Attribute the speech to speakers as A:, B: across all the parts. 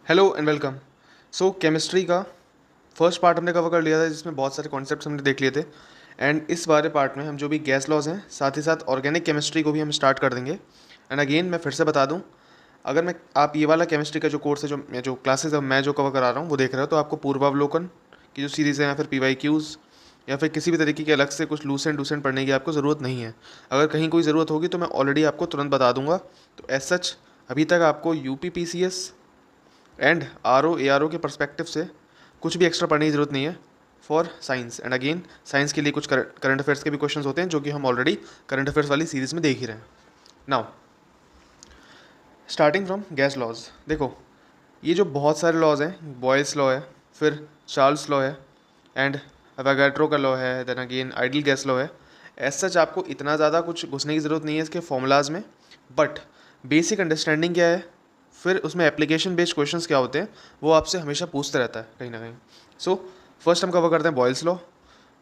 A: Hello and welcome. So chemistry का first part हमने cover कर लिया था जिसमें बहुत सारे कॉन्सेप्ट्स हमने देख लिए थे। एंड इस बारे पार्ट में हम जो भी गैस लॉज हैं साथ ही साथ ऑर्गेनिक केमिस्ट्री को भी हम स्टार्ट कर देंगे। एंड अगेन मैं फिर से बता दूं, अगर मैं आप ये वाला केमिस्ट्री का जो कोर्स है जो क्लासेस है मैं जो कवर करा रहा हूँ वो देख रहे हो तो आपको पूर्वावलोकन की जो सीरीज़ है या फिर PYQs या फिर किसी भी तरीके के अलग से कुछ लूसेंट पढ़ने की आपको ज़रूरत नहीं है। अगर कहीं कोई ज़रूरत होगी तो मैं ऑलरेडी आपको तुरंत बता दूंगा। तो एज सच अभी तक आपको UPPCS एंड ARO के परस्पेक्टिव से कुछ भी एक्स्ट्रा पढ़ने की ज़रूरत नहीं है for science. And again science के लिए कुछ करंट अफेयर्स के भी क्वेश्चंस होते हैं जो कि हम ऑलरेडी करंट अफेयर्स वाली सीरीज़ में देख ही रहे हैं। Now starting from gas laws, देखो ये जो बहुत सारे लॉज हैं, बॉयल्स लॉ है, फिर चार्ल्स लॉ है एंड अवोगाड्रो का लॉ है, then again ideal gas law है। एज सच आपको इतना ज़्यादा कुछ घुसने की ज़रूरत नहीं है इसके फॉर्मूलाज में, बट बेसिक अंडरस्टैंडिंग क्या है, फिर उसमें एप्लीकेशन बेस्ड क्वेश्चंस क्या होते हैं वो आपसे हमेशा पूछते रहता है कहीं ना कहीं। सो फर्स्ट हम कवर करते हैं बॉयल्स लॉ।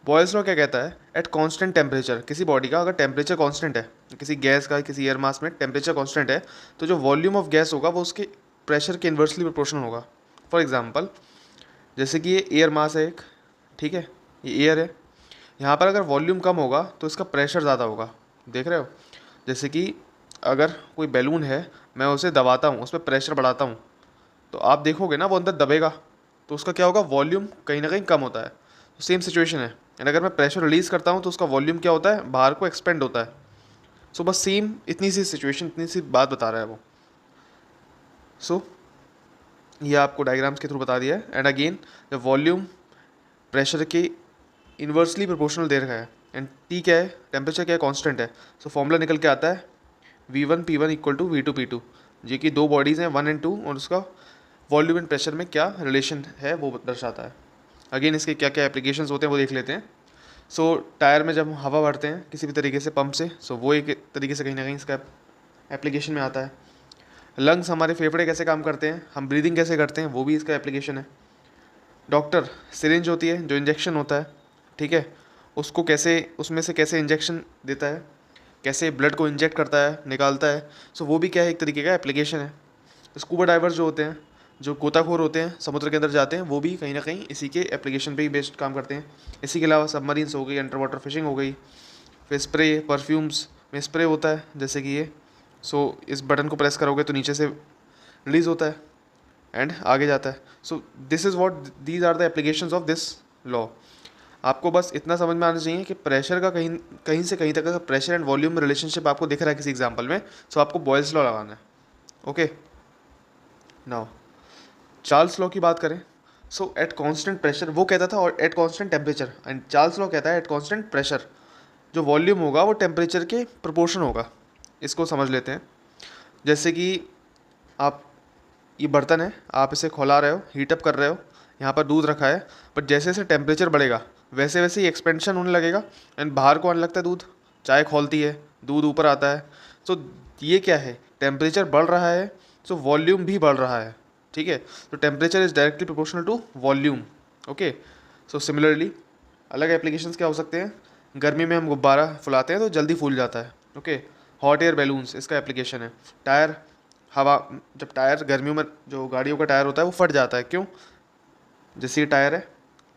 A: बॉयल्स लॉ क्या कहता है, एट कांस्टेंट टेम्परेचर किसी बॉडी का अगर टेम्परेचर कांस्टेंट है, किसी गैस का किसी एयर मास में टेम्परेचर कांस्टेंट है, तो जो वॉल्यूम ऑफ गैस होगा वो उसके प्रेशर के इन्वर्सली प्रोपोर्शनल होगा। फॉर एग्जांपल जैसे कि ये एयर मास है एक, ठीक है, ये एयर है, यहाँ पर अगर वॉल्यूम कम होगा तो इसका प्रेशर ज़्यादा होगा। देख रहे हो, जैसे कि अगर कोई बैलून है, मैं उसे दबाता हूँ, उस पर प्रेशर बढ़ाता हूँ, तो आप देखोगे ना वो अंदर दबेगा, तो उसका क्या होगा, वॉल्यूम कहीं ना कहीं कम होता है। तो सेम सिचुएशन है, एंड अगर मैं प्रेशर रिलीज़ करता हूँ तो उसका वॉल्यूम क्या होता है, बाहर को एक्सपेंड होता है। सो बस सेम इतनी सी सिचुएशन, इतनी सी बात बता रहा है वो। सो ये आपको डायग्राम्स के थ्रू बता दिया है। And again the volume pressure के इन्वर्सली प्रोपोर्शनल दे रखा है, एंड टी क्या है, टेम्परेचर क्या है, कांस्टेंट है। सो फॉर्मूला निकल के आता है V1P1 इक्वल टू V2P2, जो कि दो बॉडीज़ हैं 1 और 2, और उसका वॉल्यूम एंड प्रेशर में क्या रिलेशन है वो दर्शाता है। अगेन इसके क्या क्या एप्लीकेशंस होते हैं वो देख लेते हैं। सो टायर में जब हम हवा भरते हैं किसी भी तरीके से पंप से, सो वो एक तरीके से कहीं ना कहीं इसका एप्लीकेशन में आता है। लंग्स, हमारे फेफड़े कैसे काम करते हैं, हम ब्रीदिंग कैसे करते हैं, वो भी इसका एप्लीकेशन है। डॉक्टर, सिरिंज होती है जो इंजेक्शन होता है, ठीक है, उसको कैसे, उसमें से कैसे इंजेक्शन देता है, कैसे ब्लड को इंजेक्ट करता है, निकालता है। सो वो भी क्या है, एक तरीके का एप्लीकेशन है। स्कूबा डाइवर्स जो होते हैं, जो गोताखोर होते हैं, समुद्र के अंदर जाते हैं, वो भी कहीं ना कहीं इसी के एप्लीकेशन पे ही बेस्ड काम करते हैं। इसी के अलावा सबमरीन्स हो गई, अंडर वाटर फिशिंग हो गई, फिर स्प्रे, परफ्यूम्स में स्प्रे होता है जैसे कि ये। सो इस बटन को प्रेस करोगे तो नीचे से रिलीज़ होता है एंड आगे जाता है। So this is what these are the applications of this law. आपको बस इतना समझ में आना चाहिए कि प्रेशर का कहीं कहीं से कहीं तक का प्रेशर एंड वॉल्यूम में रिलेशनशिप आपको दिख रहा है किसी एग्जाम्पल में, सो आपको बॉयल्स लॉ लगाना है। ओके, नाउ चार्ल्स लॉ की बात करें। सो एट कांस्टेंट प्रेशर वो कहता था, और at constant temperature, and Charles law कहता है एट कांस्टेंट प्रेशर जो वॉल्यूम होगा वो टेम्परेचर के प्रोपोर्शन होगा। इसको समझ लेते हैं। जैसे कि आप, ये बर्तन है, आप इसे खोला रहे हो, हीटअप कर रहे हो, यहाँ पर दूध रखा है, बट जैसे जैसे टेम्परेचर बढ़ेगा वैसे वैसे ही एक्सपेंशन होने लगेगा एंड बाहर को आने लगता है दूध। चाय खोलती है, दूध ऊपर आता है। सो ये क्या है, टेम्परेचर बढ़ रहा है, सो वॉल्यूम भी बढ़ रहा है, ठीक है। तो temperature is directly proportional to volume. Okay, so similarly अलग एप्लीकेशंस क्या हो सकते हैं, गर्मी में हम गुब्बारा फुलाते हैं तो जल्दी फूल जाता है। ओके, हॉट एयर बैलून्स इसका एप्लीकेशन है। टायर, हवा, जब टायर गर्मियों में जो गाड़ियों का टायर होता है वो फट जाता है, क्यों, जैसे ये टायर है,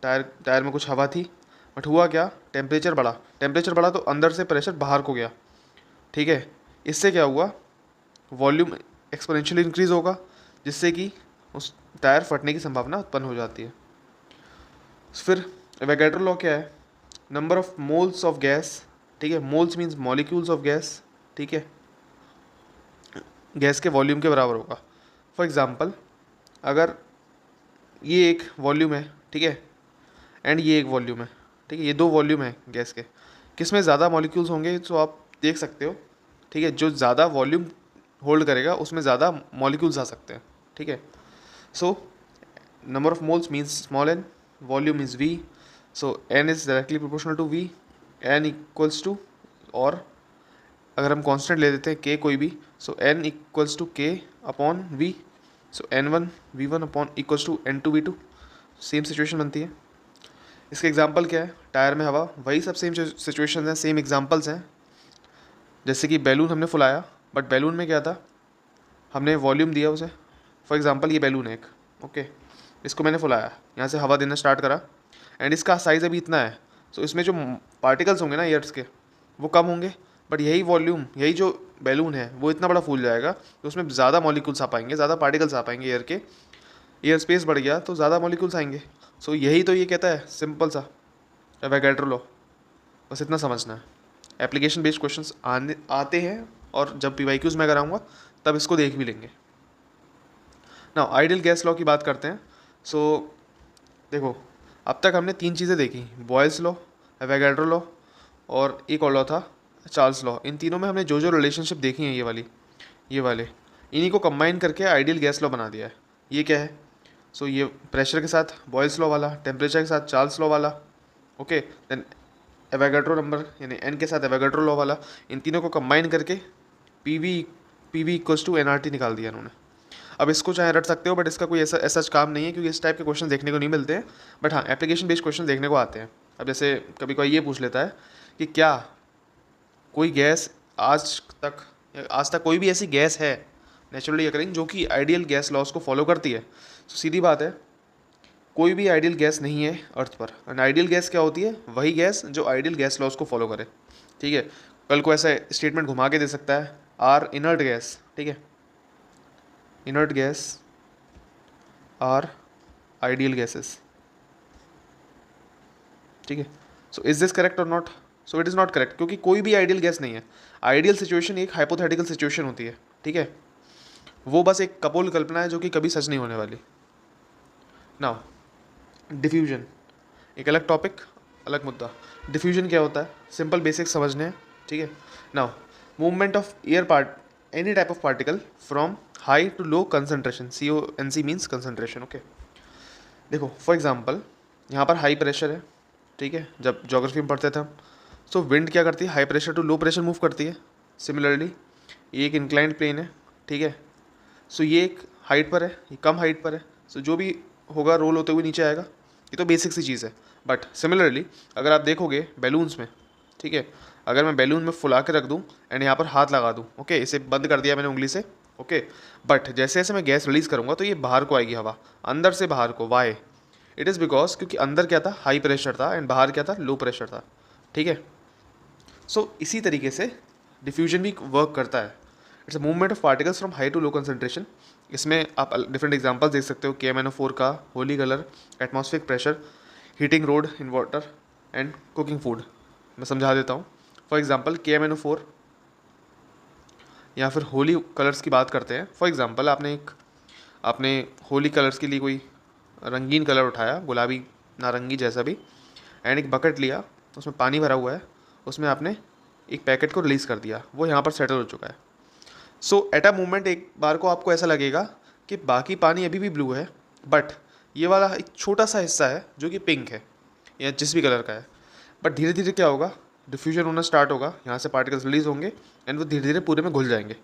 A: टायर टायर में कुछ हवा थी, बट हुआ क्या, टेम्परेचर बढ़ा तो अंदर से प्रेशर बाहर को गया, ठीक है। इससे क्या हुआ, वॉल्यूम एक्सपोनेंशियली इंक्रीज होगा, जिससे कि उस टायर फटने की संभावना उत्पन्न हो जाती है। फिर एवोगैड्रो लॉ क्या है, number of moles of gas, ठीक है, moles means molecules of gas, ठीक है, गैस के वॉल्यूम के बराबर होगा। फॉर एग्जांपल अगर ये एक वॉल्यूम है, ठीक है, एंड ये एक वॉल्यूम है, ठीक है, ये दो वॉल्यूम है गैस के, किस में ज़्यादा मॉलिक्यूल्स होंगे, तो आप देख सकते हो, ठीक है, जो ज़्यादा वॉल्यूम होल्ड करेगा उसमें ज़्यादा मॉलिक्यूल्स आ सकते हैं, ठीक है। So number of moles means small n, volume is V, so n is directly proportional to V, n equals to, और अगर हम कांस्टेंट ले देते हैं के कोई भी, so n equals to k upon V, so N1 V1 upon equals to N2 V2। Same situation बनती है। इसके एग्जांपल क्या है, टायर में हवा, वही सब सेम सिचुएशन हैं, सेम एग्जांपल्स हैं। जैसे कि बैलून हमने फुलाया, बट बैलून में क्या था, हमने वॉल्यूम दिया उसे, फॉर एग्जांपल ये बैलून है एक, ओके, इसको मैंने फुलाया, यहाँ से हवा देना स्टार्ट करा एंड इसका साइज़ अभी इतना है, सो इसमें जो पार्टिकल्स होंगे ना एयर्स के वो कम होंगे, बट यही वॉल्यूम, यही जो बैलून है वो इतना बड़ा फूल जाएगा तो उसमें ज़्यादा मॉलिक्यूल्स आ पाएंगे, ज़्यादा पार्टिकल्स आ पाएंगे एयर के, एयर स्पेस बढ़ गया तो ज़्यादा मॉलिक्यूल्स आएंगे। सो यही तो ये कहता है, सिंपल सा एवोगैड्रो लॉ, बस इतना समझना है। एप्लीकेशन बेस्ड क्वेश्चंस आते हैं और जब PYQs मैं कराऊंगा तब इसको देख भी लेंगे। ना आइडियल गैस लॉ की बात करते हैं। सो देखो, अब तक हमने 3 चीज़ें देखी, बॉयल्स लॉ, एवोगैड्रो लॉ और एक और लॉ था चार्ल्स लॉ। इन तीनों में हमने जो जो रिलेशनशिप देखी हैं ये वाले, इन्हीं को कंबाइन करके आइडियल गैस लॉ बना दिया है। ये क्या है? सो ये प्रेशर के साथ बॉयल्स लॉ वाला, टेम्परेचर के साथ चार्ल्स लॉ वाला, ओके, देन एवोगैड्रो नंबर यानी एन के साथ एवोगैड्रो लॉ वाला, इन तीनों को कंबाइन करके P V equals to NRT निकाल दिया इन्होंने। अब इसको चाहे रट सकते हो, बट इसका कोई ऐसा काम नहीं है क्योंकि इस टाइप के क्वेश्चन देखने को नहीं मिलते हैं, बट हाँ एप्लीकेशन बेस्ड क्वेश्चन देखने को आते हैं। अब जैसे कभी कोई ये पूछ लेता है कि क्या कोई गैस आज तक कोई भी ऐसी गैस है नेचुरली अकरिंग जो कि आइडियल गैस लॉस को फॉलो करती है? तो सीधी बात है, कोई भी आइडियल गैस नहीं है अर्थ पर। एंड आइडियल गैस क्या होती है? वही गैस जो आइडियल गैस लॉस को फॉलो करे, ठीक है। कल को ऐसा स्टेटमेंट घुमा के दे सकता है, आर इनर्ट गैस, ठीक है, inert gas are ideal gases, ठीक है। सो इज दिस करेक्ट और not? So it is not correct, क्योंकि कोई भी आइडियल गैस नहीं है। आइडियल सिचुएशन एक हाइपोथेटिकल सिचुएशन होती है, ठीक है, वो बस एक कपोल कल्पना है जो कि कभी सच नहीं होने वाली। नाउ डिफ्यूजन एक अलग टॉपिक, अलग मुद्दा। डिफ्यूजन क्या होता है? सिंपल बेसिक समझने हैं, ठीक है। Now movement of air part any type of particle from high to low concentration, CONC means concentration, okay. देखो फॉर एग्जांपल यहाँ पर हाई प्रेशर है, ठीक है, जब ज्योग्राफी में पढ़ते थे हम। सो विंड क्या करती है? High pressure to low pressure move करती है। सिमिलरली ये एक इंक्लाइंड प्लेन है, ठीक है। सो ये एक हाइट पर है, ये कम हाइट पर है, सो जो भी होगा रोल होते हुए नीचे आएगा। ये तो बेसिक सी चीज़ है। बट सिमिलरली अगर आप देखोगे बैलून्स में, ठीक है, अगर मैं बैलून में फुला के रख दूँ एंड यहाँ पर हाथ लगा दूँ, ओके, इसे बंद कर दिया मैंने उंगली से, ओके, बट जैसे जैसे मैं गैस रिलीज़ करूँगा तो ये बाहर को आएगी हवा, अंदर से बाहर को। वाई? इट इज़ बिकॉज क्योंकि अंदर क्या था? हाई प्रेशर था एंड बाहर क्या था? लो प्रेशर था, ठीक है। सो इसी तरीके से डिफ्यूजन भी वर्क करता है। It's a movement of particles from high to low concentration. इसमें आप डिफरेंट एग्जांपल्स देख सकते हो, KMnO4 का, Holi colour, atmospheric pressure, heating rod in water and cooking food. मैं समझा देता हूँ। फॉर एग्जांपल KMnO4 या फिर होली कलर्स की बात करते हैं। फॉर एग्जांपल आपने होली कलर्स के लिए कोई रंगीन कलर उठाया, गुलाबी, नारंगी जैसा भी, एंड एक बकेट लिया, उसमें पानी भरा हुआ है, उसमें आपने एक पैकेट को रिलीज़ कर दिया, वो यहाँ पर सेटल हो चुका है। सो एट अ मोमेंट एक बार को आपको ऐसा लगेगा कि बाकी पानी अभी भी ब्लू है, बट ये वाला एक छोटा सा हिस्सा है जो कि पिंक है या जिस भी कलर का है। बट धीरे धीरे क्या होगा? डिफ्यूजन होना स्टार्ट होगा, यहाँ से पार्टिकल्स रिलीज होंगे एंड वो धीरे धीरे पूरे में घुल जाएंगे,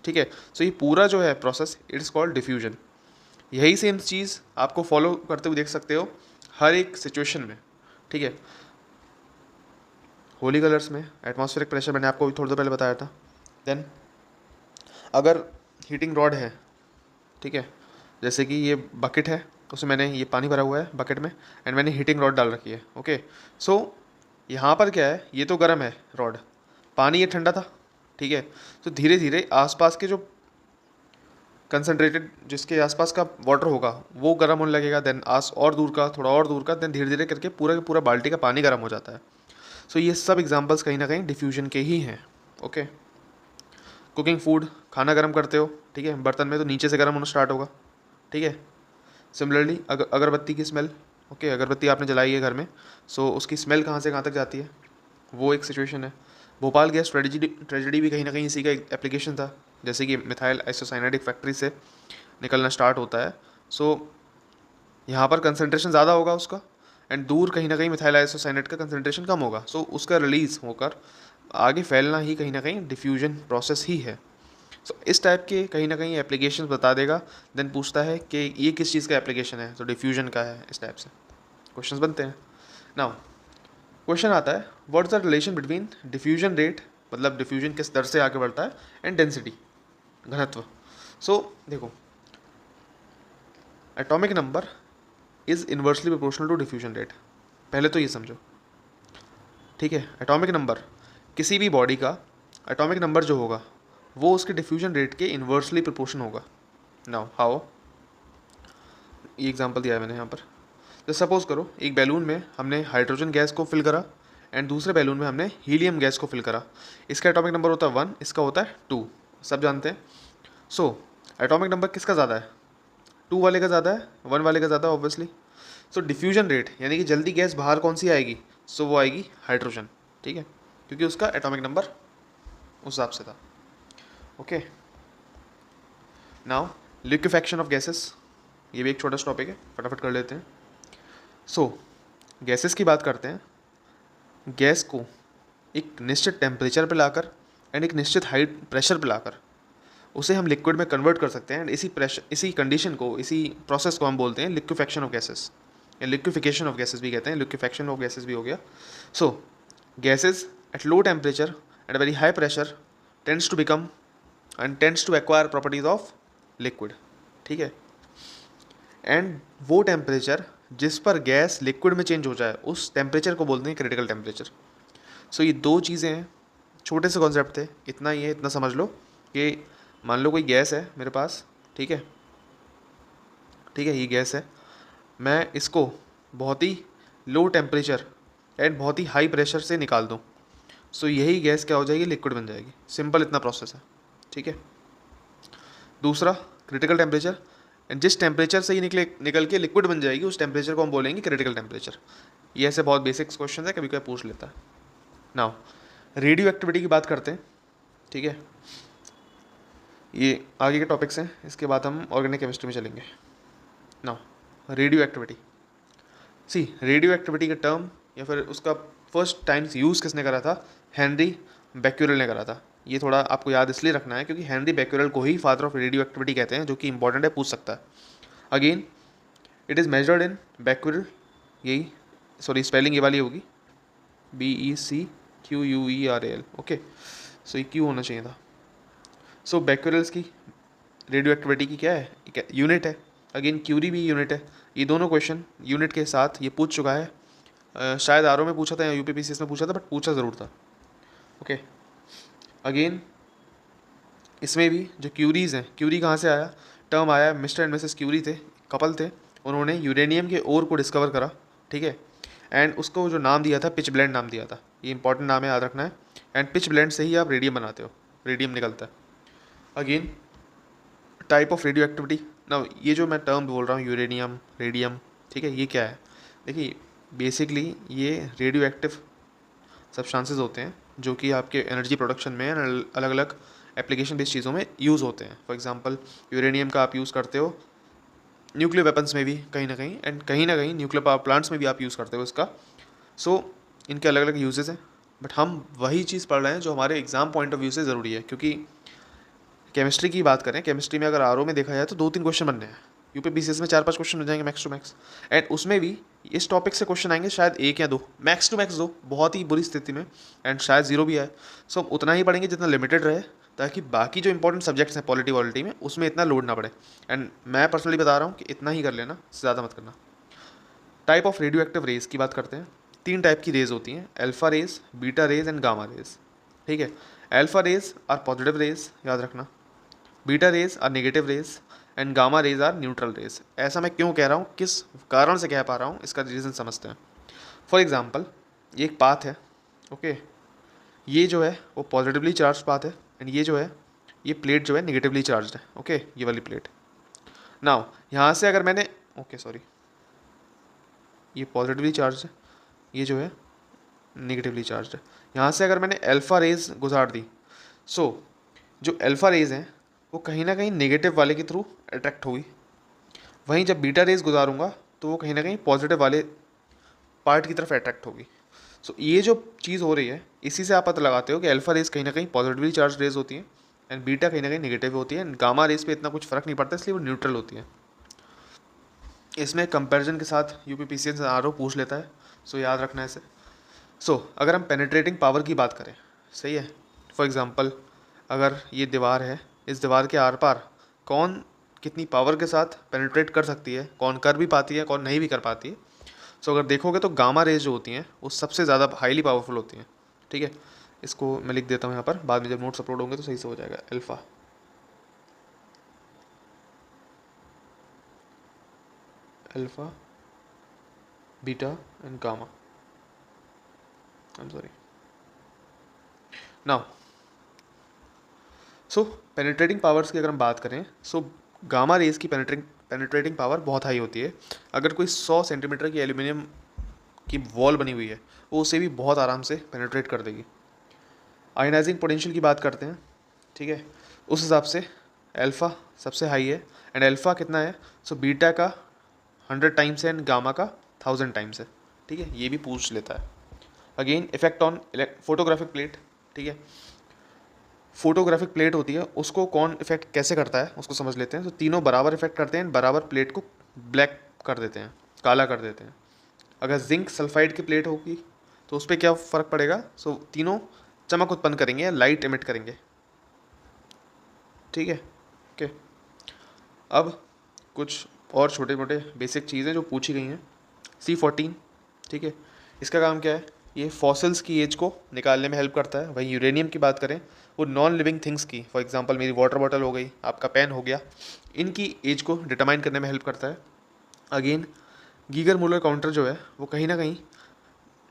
A: ठीक है। सो ये पूरा जो है process, it is called diffusion. यही सेम चीज़ आपको फॉलो करते हुए देख सकते हो हर एक सिचुएशन में, ठीक है। होली कलर्स में एटमॉस्फेरिक प्रेशर मैंने आपको थोड़ी देर पहले बताया था। देन अगर हीटिंग रॉड है, ठीक है, जैसे कि ये बकेट है, उसमें मैंने ये पानी भरा हुआ है बकेट में एंड मैंने हीटिंग रॉड डाल रखी है, ओके। सो यहाँ पर क्या है? ये तो गर्म है रॉड, पानी ये ठंडा था, ठीक है। तो धीरे धीरे आसपास के जो कंसनट्रेटेड जिसके आसपास का वाटर होगा वो गर्म होने लगेगा, देन और दूर का, थोड़ा और दूर का, देन धीरे धीरे करके पूरा का पूरा बाल्टी का पानी गर्म हो जाता है। सो ये सब एग्जांपल्स कहीं ना कहीं डिफ्यूजन के ही हैं, ओके। कुकिंग फूड, खाना गर्म करते हो, ठीक है, बर्तन में तो नीचे से गर्म होना स्टार्ट होगा, ठीक है। सिमिलरली अगरबत्ती की स्मेल, ओके, अगरबत्ती आपने जलाई है घर में, सो उसकी स्मेल कहाँ से कहाँ तक जाती है, वो एक सिचुएशन है। भोपाल गैस ट्रेजेडी भी कहीं ना कहीं इसी का एप्लीकेशन था, जैसे कि मिथाइल आइसोसाइनाइड फैक्ट्री से निकलना स्टार्ट होता है। सो यहाँ पर कंसनट्रेशन ज़्यादा होगा उसका एंड दूर कहीं ना कहीं मिथाइल आइसोसाइनाइड का कंसनट्रेशन कम होगा। सो उसका रिलीज़ होकर आगे फैलना ही कहीं ना कहीं डिफ्यूजन प्रोसेस ही है। सो इस टाइप के कहीं ना कहीं एप्लीकेशन बता देगा, देन पूछता है कि ये किस चीज़ का एप्लीकेशन है, तो डिफ्यूजन का है। इस टाइप से क्वेश्चंस बनते हैं। नाउ क्वेश्चन आता है, what is the relation between diffusion rate, मतलब डिफ्यूजन किस दर से आगे बढ़ता है, एंड डेंसिटी, घनत्व। सो देखो, atomic number is inversely proportional to diffusion rate. पहले तो ये समझो, ठीक है। एटॉमिक नंबर, किसी भी बॉडी का एटॉमिक नंबर जो होगा वो उसके डिफ्यूजन रेट के इन्वर्सली प्रोपोर्शन होगा। नाउ हाउ, ये एग्जांपल दिया है मैंने यहाँ पर। तो सपोज़ करो एक बैलून में हमने हाइड्रोजन गैस को फिल करा एंड दूसरे बैलून में हमने हीलियम गैस को फिल करा। इसका एटॉमिक नंबर होता है 1, इसका होता है 2, सब जानते हैं। सो एटॉमिक नंबर किसका ज़्यादा है? 2 वाले का ज़्यादा है, 1 वाले का ज़्यादा ऑब्वियसली। सो डिफ्यूजन रेट यानी कि जल्दी गैस बाहर कौन सी आएगी? सो वो आएगी हाइड्रोजन, ठीक है, क्योंकि उसका एटॉमिक नंबर उस हिसाब से था। Okay, now liquefaction of gases, ये भी एक छोटा सा टॉपिक है, फटाफट कर लेते हैं। सो गैसेस की बात करते हैं। गैस को एक निश्चित टेम्परेचर पे लाकर एंड एक निश्चित हाइट प्रेशर पे लाकर उसे हम लिक्विड में कन्वर्ट कर सकते हैं एंड इसी कंडीशन को, इसी प्रोसेस को हम बोलते हैं लिक्विफैक्शन ऑफ गैसेस, या लिक्विफिकेशन ऑफ गैसेस भी कहते हैं, लिक्विफैक्शन ऑफ गैसेस भी हो गया। So gases at low temperature and very high pressure tends to become and tends to acquire properties of liquid, ठीक है। एंड वो टेम्परेचर जिस पर गैस लिक्विड में चेंज हो जाए उस टेम्परेचर को बोलते हैं क्रिटिकल टेम्परेचर। सो ये दो चीज़ें हैं, छोटे से कॉन्सेप्ट थे, इतना ही है, इतना समझ लो कि मान लो कोई गैस है मेरे पास, ठीक है, ठीक है, ये गैस है, मैं इसको बहुत ही लो टेम्परेचर एंड बहुत ही हाई प्रेशर से निकाल दूँ, सो यही गैस क्या हो जाएगी? लिक्विड बन जाएगी। सिंपल इतना प्रोसेस है, ठीक है। दूसरा क्रिटिकल टेम्परेचर, एंड जिस टेम्परेचर से ही निकल के लिक्विड बन जाएगी उस टेम्परेचर को हम बोलेंगे क्रिटिकल टेम्परेचर। ये ऐसे बहुत बेसिक्स क्वेश्चन है, कभी कभी पूछ लेता है। नाउ रेडियो एक्टिविटी की बात करते हैं, ठीक है, ये आगे के टॉपिक्स हैं, इसके बाद हम ऑर्गेनिक केमिस्ट्री में चलेंगे। Now radioactivity, see radioactivity का टर्म या फिर उसका फर्स्ट टाइम यूज़ किसने करा था? हेनरी बैक्यूरेल ने करा था। ये थोड़ा आपको याद इसलिए रखना है क्योंकि हेनरी बैक्यूरेल को ही फादर ऑफ रेडियो एक्टिविटी कहते हैं, जो कि इंपॉर्टेंट है, पूछ सकता है। Again it is measured in Becquerel, यही सॉरी स्पेलिंग ये वाली होगी, BECQUERAL, ओके। सो ये क्यू होना चाहिए था। सो बैक्यूरेल्स की रेडियो एक्टिविटी की क्या है? यूनिट है। अगेन क्यूरी भी यूनिट है। ये दोनों क्वेश्चन यूनिट के साथ ये पूछ चुका है, शायद आरओ में पूछा था या यूपीपीसीएस में पूछा था, बट पूछा ज़रूर था, ओके। अगेन इसमें भी जो क्यूरीज़ हैं, क्यूरी कहाँ से आया? टर्म आया, मिस्टर एंड मिसेस क्यूरी थे, कपल थे, उन्होंने यूरेनियम के ओर को डिस्कवर करा, ठीक है, एंड उसको जो नाम दिया था पिच ब्लेंड नाम दिया था। ये इंपॉर्टेंट नाम है, याद रखना है। एंड पिच ब्लेंड से ही आप रेडियम बनाते हो, रेडियम निकलता है। Again type of radio activity, ना ये जो मैं टर्म बोल रहा हूँ यूरेनियम, रेडियम, ठीक है, ये क्या है? देखिए बेसिकली ये रेडियो एक्टिव सब्सटेंसेस होते हैं जो कि आपके एनर्जी प्रोडक्शन में अलग अलग एप्लीकेशन बेस्ड चीज़ों में यूज़ होते हैं। फॉर एग्जांपल यूरेनियम का आप यूज़ करते हो न्यूक्लियर वेपन्स में भी कहीं ना कहीं, एंड कहीं ना कहीं न्यूक्लियर पावर प्लांट्स में भी आप यूज़ करते हो इसका। सो इनके अलग अलग यूजेस हैं, बट हम वही चीज़ पढ़ रहे हैं जो हमारे एग्ज़ाम पॉइंट ऑफ व्यू से ज़रूरी है। क्योंकि केमिस्ट्री की बात करें, केमिस्ट्री में अगर आरओ में देखा जाए तो 2-3 क्वेश्चन बनने हैं, यूपीपीसीएस में 4-5 क्वेश्चन हो जाएंगे मैक्स टू मैक्स, एंड उसमें भी इस टॉपिक से क्वेश्चन आएंगे शायद 1 या 2, मैक्स टू मैक्स 2, बहुत ही बुरी स्थिति में, एंड शायद 0 भी आए। सो हम उतना ही पढ़ेंगे जितना लिमिटेड रहे, ताकि बाकी जो इंपॉर्टेंट सब्जेक्ट्स हैं पॉलिटी वॉलिटी में उसमें इतना लोड ना पड़े। एंड मैं पर्सनली बता रहा हूँ कि इतना ही कर लेना, ज़्यादा मत करना। Type of radioactive rays की बात करते हैं। 3 टाइप की रेज होती हैं, alpha rays, beta rays and gamma rays, ठीक है। Alpha rays are positive rays, याद रखना, beta rays are negative rays and gamma rays are neutral rays. ऐसा मैं क्यों कह रहा हूँ, किस कारण से कह पा रहा हूँ, इसका रीज़न समझते हैं। फॉर एग्जांपल ये एक पाथ है, ओके, ये जो है वो पॉजिटिवली चार्ज पाथ है, एंड ये जो है ये प्लेट जो है नेगेटिवली चार्ज है, ओके, ये वाली प्लेट। नाउ यहाँ से अगर मैंने, ओके सॉरी, ये पॉजिटिवली चार्ज है, ये जो है नेगेटिवली चार्ज है। यहाँ से अगर मैंने अल्फा रेज गुजार दी, सो जो अल्फा रेज हैं वो कहीं ना कहीं नेगेटिव वाले के थ्रू अट्रैक्ट होगी। वहीं जब बीटा रेज गुजारूंगा तो वो कहीं ना कहीं पॉजिटिव वाले पार्ट की तरफ अट्रैक्ट होगी। सो ये जो चीज़ हो रही है इसी से आप पता लगाते हो कि अल्फा रेज कहीं ना कहीं पॉजिटिवली चार्ज रेज होती हैं एंड बीटा कहीं ना कहीं नेगेटिव होती है, एंड गामा रेज पे इतना कुछ फ़र्क नहीं पड़ता, इसलिए वो न्यूट्रल होती है। इसमें कंपैरिजन के साथ यूपीपीसीएस आरओ पूछ लेता है, सो याद रखना है इसे। सो अगर हम पेनिट्रेटिंग पावर की बात करें, सही है, फॉर एग्जांपल अगर ये दीवार है, इस दीवार के आर पार कौन कितनी पावर के साथ पेनिट्रेट कर सकती है, कौन कर भी पाती है कौन नहीं भी कर पाती है। सो अगर देखोगे तो गामा रेज जो होती हैं वो सबसे ज़्यादा हाईली पावरफुल होती हैं। ठीक है, इसको मैं लिख देता हूँ यहाँ पर, बाद में जब नोट्स अपलोड होंगे तो सही से हो जाएगा। Alpha, alpha, beta and gamma, I am sorry. Now so penetrating powers की अगर हम बात करें, सो गामा रेज की पेनिट्रेटिंग पावर बहुत हाई होती है। अगर कोई 100 सेंटीमीटर की एल्यूमिनियम की वॉल बनी हुई है वो उसे भी बहुत आराम से पेनिट्रेट कर देगी। आयनाइजिंग पोटेंशियल की बात करते हैं, ठीक है, उस हिसाब से अल्फ़ा सबसे हाई है। एंड अल्फ़ा कितना है, सो बीटा का 100 टाइम्स है एंड गामा का 1000 टाइम्स है। ठीक है, ये भी पूछ लेता है। Again effect on photographic plate, ठीक है, फोटोग्राफिक प्लेट होती है उसको कौन इफेक्ट कैसे करता है उसको समझ लेते हैं। तो तीनों बराबर इफेक्ट करते हैं, बराबर प्लेट को ब्लैक कर देते हैं, काला कर देते हैं। अगर जिंक सल्फाइड की प्लेट होगी तो उस पर क्या फ़र्क पड़ेगा, सो तीनों चमक उत्पन्न करेंगे या लाइट एमिट करेंगे। ठीक है, ओके। अब कुछ और छोटे मोटे बेसिक चीज़ें जो पूछी गई हैं। C14, ठीक है, इसका काम क्या है, ये फॉसिल्स की एज को निकालने में हेल्प करता है। वहीं यूरेनियम की बात करें, वो नॉन लिविंग थिंग्स की, फॉर एग्जांपल मेरी वाटर बॉटल हो गई, आपका पेन हो गया, इनकी एज को डिटरमाइन करने में हेल्प करता है। अगेन गीगर मूलर काउंटर जो है वो कहीं ना कहीं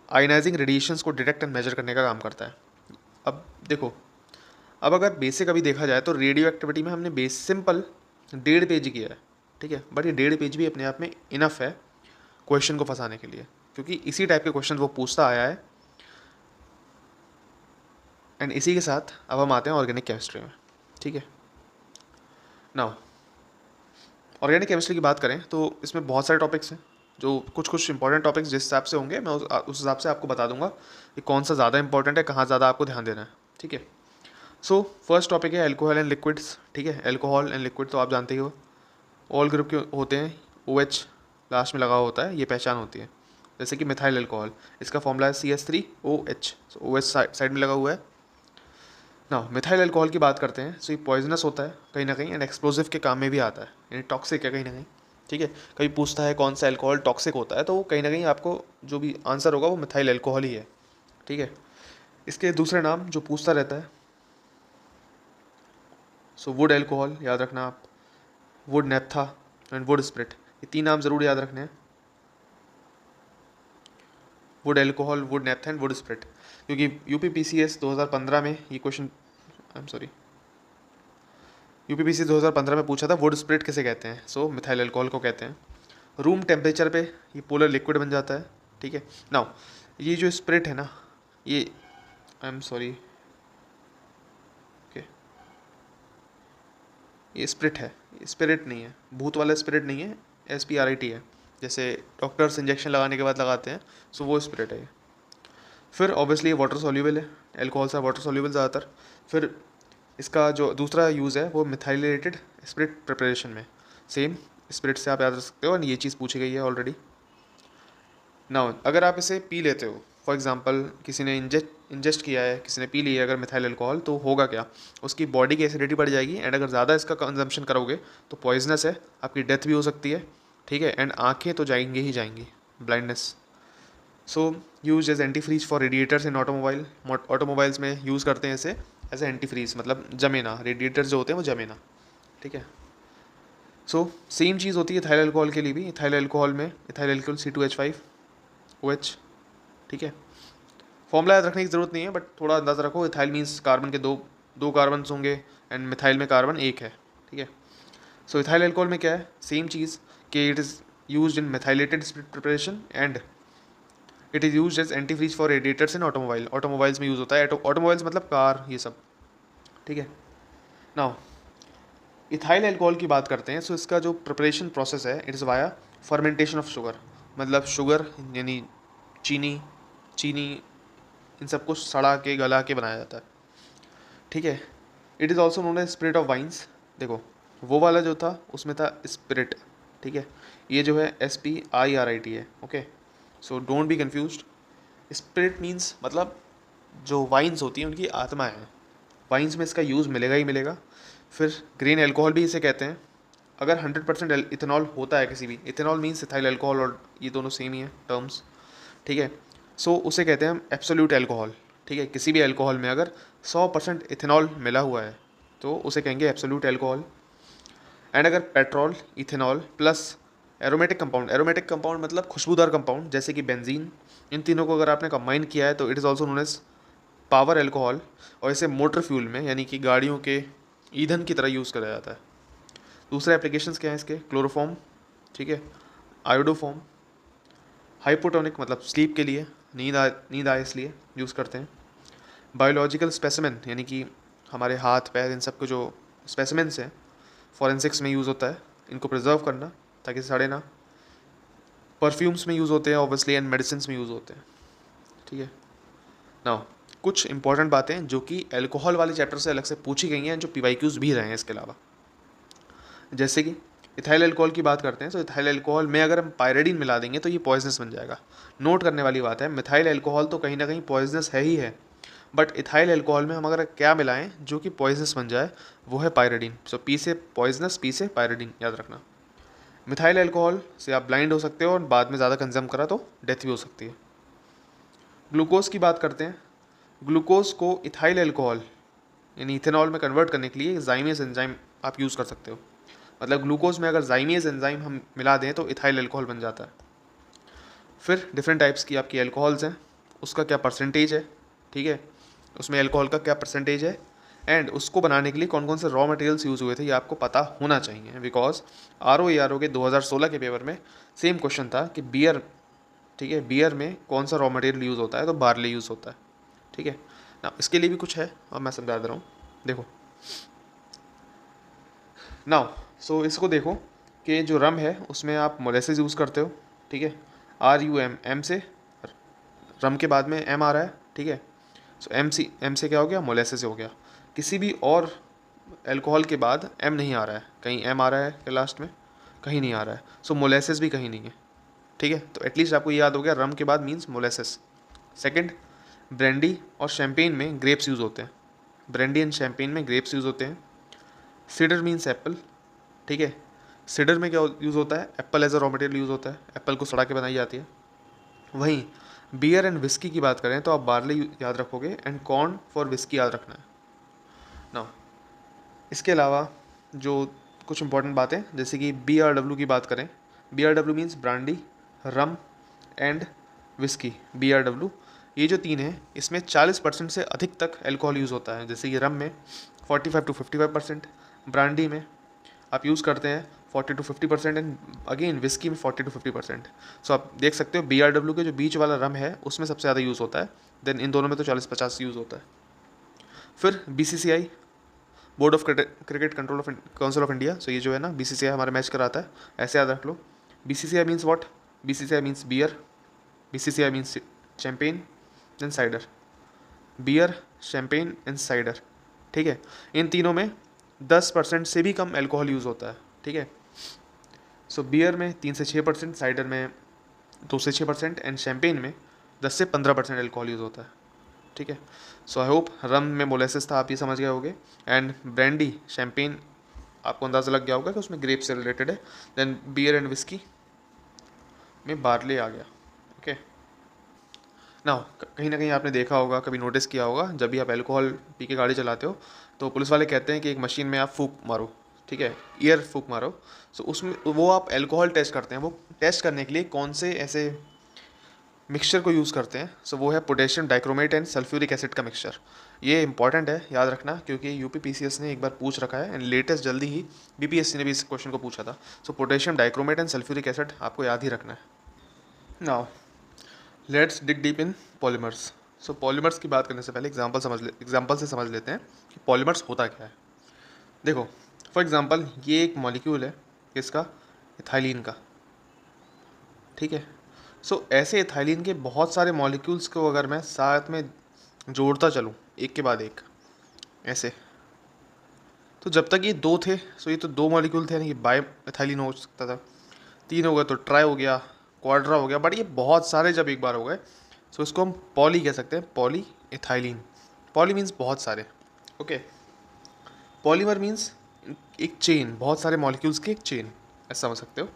A: आयनाइजिंग रेडिएशंस को डिटेक्ट एंड मेजर करने का काम करता है। अब देखो, अब अगर बेसिक अभी देखा जाए तो रेडियो एक्टिविटी में हमने बेस सिंपल 1.5 पेज किया है। ठीक है, बट ये 1.5 पेज भी अपने आप में इनफ है क्वेश्चन को फंसाने के लिए, क्योंकि इसी टाइप के क्वेश्चन वो पूछता आया है। एंड इसी के साथ अब हम आते हैं ऑर्गेनिक केमिस्ट्री में। ठीक है, नाउ ऑर्गेनिक केमिस्ट्री की बात करें तो इसमें बहुत सारे टॉपिक्स हैं, जो कुछ इंपॉर्टेंट टॉपिक्स जिस हिसाब से होंगे मैं उस हिसाब से आपको बता दूंगा कि कौन सा ज़्यादा इंपॉर्टेंट है, कहाँ ज़्यादा आपको ध्यान देना है। ठीक है, सो फर्स्ट टॉपिक है अल्कोहल एंड लिक्विड्स। ठीक है, अल्कोहल एंड लिक्विड तो आप जानते ही हो, ऑल ग्रुप के होते हैं, OH लास्ट में लगा हुआ होता है, ये पहचान होती है। जैसे कि मिथाइल अल्कोहल, इसका फॉर्मूला है CH3OH, OH साइड में लगा हुआ है ना। मिथाइल अल्कोहल की बात करते हैं, सो ये पॉइजनस होता है कहीं ना कहीं एंड एक्सप्लोजिव के काम में भी आता है, यानी टॉक्सिक है कहीं ना कहीं। ठीक है, कभी पूछता है कौन सा अल्कोहल टॉक्सिक होता है, तो कहीं ना कहीं आपको जो भी आंसर होगा वो मिथाइल अल्कोहल ही है। ठीक है, इसके दूसरे नाम जो पूछता रहता है, सो वुड अल्कोहल याद रखना आप, wood naphtha and wood spirit, ये 3 नाम ज़रूर याद रखने हैं। Wood alcohol, wood naphtha and wood spirit, क्योंकि UPPCS 2015 में ये question, I am sorry, UPPCS 2015 में पूछा था वुड स्प्रिट किसे कहते हैं, सो मिथाइल अल्कोहल को कहते हैं। रूम टेम्परेचर पे ये पोलर लिक्विड बन जाता है। ठीक है, नाउ ये जो स्प्रिट है ना, ये आई एम सॉरी, ओके, ये स्प्रिट है, ये स्पिरिट नहीं है, भूत वाला स्पिरिट नहीं है, SPRIT है, जैसे डॉक्टर्स इंजेक्शन लगाने के बाद लगाते हैं, सो वो स्पिरिट है ये। फिर ऑब्वियसली वाटर सॉल्यूबल है, अल्कोहल सा वाटर सॉल्यूबल ज़्यादातर। फिर इसका जो दूसरा यूज़ है वो मिथाइलेटेड स्पिरिट प्रिपरेशन में, सेम स्पिरिट से आप याद रख सकते हो, और ये चीज़ पूछी गई है ऑलरेडी। नाउ अगर आप इसे पी लेते हो, फॉर एग्जांपल किसी ने इंजेस्ट किया है, किसी ने पी लिया अगर मिथाइल अल्कोहल, तो होगा क्या, उसकी बॉडी की एसिडिटी बढ़ जाएगी एंड अगर ज़्यादा इसका कंजम्पशन करोगे तो पॉइजनस है, आपकी डेथ भी हो सकती है। ठीक है, एंड आँखें तो जाएंगी ही जाएंगी, blindness. So use as antifreeze for radiators in automobile, automobiles में यूज़ करते हैं इसे एज ए एंटी फ्रीज, मतलब जमे ना, रेडिएटर्स जो होते हैं वो जमे ना। ठीक है, सो सेम चीज़ होती है इथाइल अल्कोहल के लिए भी। इथाइल अल्कोहल में इथाइल अल्कोहल C2H5OH। ठीक है, फॉर्मूला याद रखने की ज़रूरत नहीं है, बट थोड़ा अंदाज़ा रखो, इथाइल मीन्स कार्बन के दो कार्बन होंगे एंड मिथाइल में कार्बन एक है। ठीक है, सो इथाइल अल्कोहल में क्या है, सेम चीज़ कि it is used in methylated spirit preparation and it is used as antifreeze for radiators in automobile, automobiles में यूज़ होता है, ऑटोमोबाइल्स मतलब कार ये सब। ठीक है, नाउ इथाइल अल्कोहल की बात करते हैं, सो इसका जो प्रिपरेशन प्रोसेस है it is via fermentation of sugar, मतलब शुगर यानी चीनी चीनी इन सबको सड़ा के गला के बनाया जाता है। ठीक है, it is also known as spirit of wines. देखो वो वाला जो था उसमें था स्पिरिट, ठीक है, ये जो है SPIRIT है। Okay, so don't be confused. Spirit means मतलब जो वाइन्स होती हैं उनकी आत्मा है, वाइन्स में इसका यूज़ मिलेगा ही मिलेगा। फिर ग्रेन अल्कोहल भी इसे कहते हैं, अगर 100% इथेनॉल होता है किसी भी, इथेनॉल मीन्स इथाइल अल्कोहल, और ये दोनों सेम ही है टर्म्स, ठीक है। सो उसे कहते हैं हम एब्सोल्यूट अल्कोहल, ठीक है। किसी भी अल्कोहल में अगर 100% इथेनॉल मिला हुआ है तो उसे कहेंगे एब्सोल्यूट अल्कोहल। एंड अगर petrol, ethanol plus aromatic compound, aromatic compound मतलब खुशबूदार कंपाउंड जैसे कि बेंजीन, इन तीनों को अगर आपने कंबाइन किया है तो it is also known as power alcohol. और इसे मोटर फ्यूल में यानी कि गाड़ियों के ईंधन की तरह यूज़ करा जाता है। दूसरे एप्लीकेशंस क्या हैं इसके, क्लोरोफॉर्म, ठीक है, आयोडोफॉर्म, हाइपोटोनिक मतलब स्लीप के लिए, नींद आए इसलिए यूज़ करते हैं। बायोलॉजिकल स्पेसिमेन यानी कि हमारे हाथ पैर इन सब के जो स्पेसिमेंस हैं फॉरेंसिक्स में यूज़ होता है, इनको प्रिजर्व करना ताकि सड़े ना। परफ्यूम्स में यूज़ होते हैं ऑब्वियसली, एंड मेडिसिन में यूज़ होते हैं, ठीक है। नाउ कुछ इंपॉर्टेंट बातें जो कि अल्कोहल वाले चैप्टर से अलग से पूछी गई हैं, जो PYQs भी रहे हैं इसके अलावा, जैसे कि इथाइल अल्कोहल की बात करते हैं। तो इथाइल अल्कोहल में अगर हम पायरेडिन मिला देंगे तो ये पॉइजनस बन जाएगा। नोट करने वाली बात है, मिथाइल अल्कोहल तो कहीं ना कहीं पॉइजनस है ही है, बट इथाइल अल्कोहल में हम अगर क्या मिलाएं जो कि पॉइजनस बन जाए, वो है पायरेडिन। सो पी से पॉइजनस, पी से पायरेडिन, याद रखना। मिथाइल अल्कोहल से आप ब्लाइंड हो सकते हो और बाद में ज़्यादा कंज्यूम करा तो डेथ भी हो सकती है। ग्लूकोज की बात करते हैं। ग्लूकोज को इथाइल अल्कोहल यानी इथेनॉल में कन्वर्ट करने के लिए जाइमेज एंजाइम आप यूज़ कर सकते हो। मतलब ग्लूकोज में अगर जाइमेज एंजाइम हम मिला दें तो इथाइल अल्कोहल बन जाता है। फिर डिफरेंट टाइप्स की आपकी अल्कोहल्स हैं, उसका क्या परसेंटेज है, ठीक है, उसमें अल्कोहल का क्या परसेंटेज है, एंड उसको बनाने के लिए कौन कौन से रॉ मटेरियल्स यूज़ हुए थे ये आपको पता होना चाहिए। बिकॉज RO के 2016 के पेपर में सेम क्वेश्चन था कि बियर, ठीक है, बियर में कौन सा रॉ मटेरियल यूज़ होता है, तो बार्ले यूज़ होता है, ठीक है ना। इसके लिए भी कुछ है और मैं समझा दे रहा हूँ, देखो नाउ। सो इसको देखो कि जो रम है उसमें आप मोलेसेस यूज़ करते हो, ठीक है, RUM, एम से, रम के बाद में M आ रहा है, ठीक है। सो एम से क्या हो गया, मोलेसेस हो गया। किसी भी और अल्कोहल के बाद M नहीं आ रहा है, कहीं M आ रहा है लास्ट में, कहीं नहीं आ रहा है। सो मोलेसेस भी कहीं नहीं है, ठीक है। तो एटलीस्ट आपको ये याद हो गया, रम के बाद मीन्स मोलेसेस। सेकंड, ब्रांडी और शैम्पेन में ग्रेप्स यूज़ होते हैं। ब्रांडी एंड शैम्पेन में ग्रेप्स यूज़ होते हैं। सीडर मीन्स एप्पल, ठीक है। सीडर में क्या यूज़ होता है, apple as a raw material use होता है, एप्पल को सड़ा के बनाई जाती है। वहीं बियर एंड विस्की की बात करें तो आप बार्ले याद रखोगे, एंड कॉर्न फॉर विस्की याद रखना है ना। इसके अलावा जो कुछ इंपॉर्टेंट बातें, जैसे कि BRW की बात करें, BRW means brandy, rum and whisky. BRW ये जो तीन है इसमें 40% से अधिक तक अल्कोहल यूज़ होता है। जैसे कि रम में 45 to 55%, ब्रांडी में आप यूज़ करते हैं 40 to 50%, एंड अगेन विस्की में 40 to 50%। सो आप देख सकते हो BRW के जो बीच वाला रम है उसमें सबसे ज़्यादा यूज़ होता है, देन इन दोनों में तो 40-50 यूज़ होता है। फिर BCCI, board of cricket control of council of India. So ये जो है ना BCCI हमारा मैच कराता है, ऐसे याद रख लो। BCCI means what, BCCI means beer, BCCI means champagne then cider, beer, champagne and cider, ठीक है। इन तीनों में 10% से भी कम अल्कोहल यूज़ होता है, ठीक है। सो बियर में 3 से 6%, साइडर में 2 से 6%, एंड शैम्पेन में 10 से 15% अल्कोहल यूज़ होता है, ठीक है। सो आई होप रम में मोलेसेस था, आप ये समझ गए होगे, एंड ब्रांडी शैम्पेन आपको अंदाज़ा लग गया होगा कि उसमें ग्रेप से रिलेटेड है। देन बियर एंड विस्की में बार्ले आ गया, ओके। ना कहीं ना कहीं आपने देखा होगा, कभी नोटिस किया होगा, जब भी आप अल्कोहल पी के गाड़ी चलाते हो तो पुलिस वाले कहते हैं कि एक मशीन में आप फूंक मारो, ठीक है, ईयर फूंक मारो। सो उसमें वो आप अल्कोहल टेस्ट करते हैं। वो टेस्ट करने के लिए कौन से ऐसे मिक्सचर को यूज़ करते हैं, सो वो है potassium dichromate and sulphuric acid का मिक्सचर। ये इंपॉर्टेंट है, याद रखना, क्योंकि UP PCS ने एक बार पूछ रखा है, एंड लेटेस्ट जल्दी ही BPSC ने भी इस क्वेश्चन को पूछा था। So potassium dichromate and sulphuric acid आपको याद ही रखना है। Now let's dig deep in polymers. So polymers की बात करने से पहले एग्जाम्पल से समझ लेते हैं कि पॉलीमर्स होता क्या है। देखो फॉर एग्जांपल ये एक मॉलिक्यूल है किसका, इथाइलिन का, ठीक है। सो ऐसे इथाइलिन के बहुत सारे मॉलिक्यूल्स को अगर मैं साथ में जोड़ता चलूँ एक के बाद एक ऐसे, तो जब तक ये दो थे, सो ये तो दो मॉलिक्यूल थे, यानी कि बाई इथाइलिन हो सकता था। तीन हो गए तो ट्राई हो गया, क्वाड्रा हो गया, बट ये बहुत सारे जब एक बार हो गए, सो इसको हम पॉली कह सकते हैं, पॉली इथाइलिन। पॉली मीन्स बहुत सारे, ओके। पॉलीमर मीन्स एक चेन, बहुत सारे मॉलिक्यूल्स की एक चेन, ऐसा समझ सकते हो।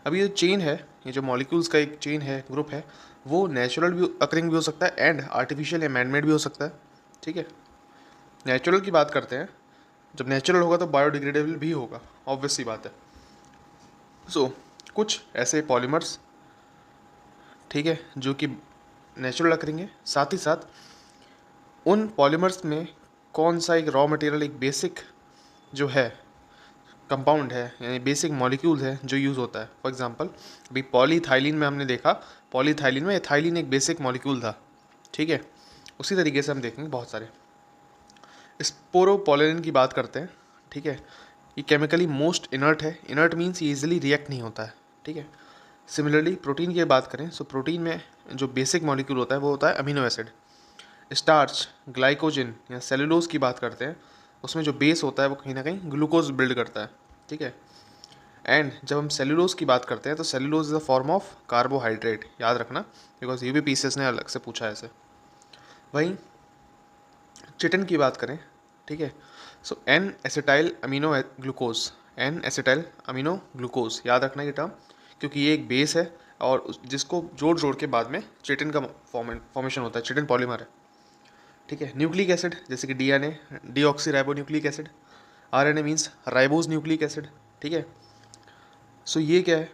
A: अभी ये चेन है, ये जो मॉलिक्यूल्स का एक चेन है, ग्रुप है, वो नेचुरल भी अकरिंग भी हो सकता है एंड आर्टिफिशियल या मैनमेड भी हो सकता है। ठीक है, नेचुरल की बात करते हैं, जब नेचुरल होगा तो बायोडिग्रेडेबल भी होगा, ऑब्वियस सी बात है। सो कुछ ऐसे पॉलीमर्स, ठीक है, जो कि नेचुरल अकरिंग है, साथ ही साथ उन पॉलीमर्स में कौन सा एक रॉ मटेरियल, एक बेसिक जो है कंपाउंड है, यानी बेसिक मॉलिक्यूल है जो यूज़ होता है। फॉर एग्जांपल अभी पॉलीथाइलिन में हमने देखा, पॉलीथाइलिन में एथाइलिन एक बेसिक मॉलिक्यूल था। ठीक है, उसी तरीके से हम देखेंगे बहुत सारे। स्पोरोपोलिन की बात करते हैं। ठीक है, ये केमिकली मोस्ट इनर्ट है। इनर्ट मीन्स ये इजीली रिएक्ट नहीं होता है। ठीक है, सिमिलरली प्रोटीन की बात करें, सो प्रोटीन में जो बेसिक मॉलिक्यूल होता है वो होता है अमीनो एसिड। स्टार्च, ग्लाइकोजन या सेलुलोज की बात करते हैं, उसमें जो बेस होता है वो कहीं ना कहीं ग्लूकोज बिल्ड करता है। ठीक है, एंड जब हम सेलुलोज की बात करते हैं तो cellulose is a form of carbohydrate, याद रखना, बिकॉज ये भी पीसीएस ने अलग से पूछा है ऐसे। वहीं चिटिन की बात करें, ठीक है, so N acetyl amino glucose, N acetyl amino glucose, याद रखना ये टर्म, क्योंकि ये एक बेस है और जिसको जोड़ जोड़ के बाद में चिटिन का फॉर्मेशन होता है, चिटिन पॉलीमर है। ठीक है, न्यूक्लिक एसिड जैसे कि DNA, deoxy ribo nucleic acid, RNA means ribose nucleic acid. ठीक है, सो ये क्या है,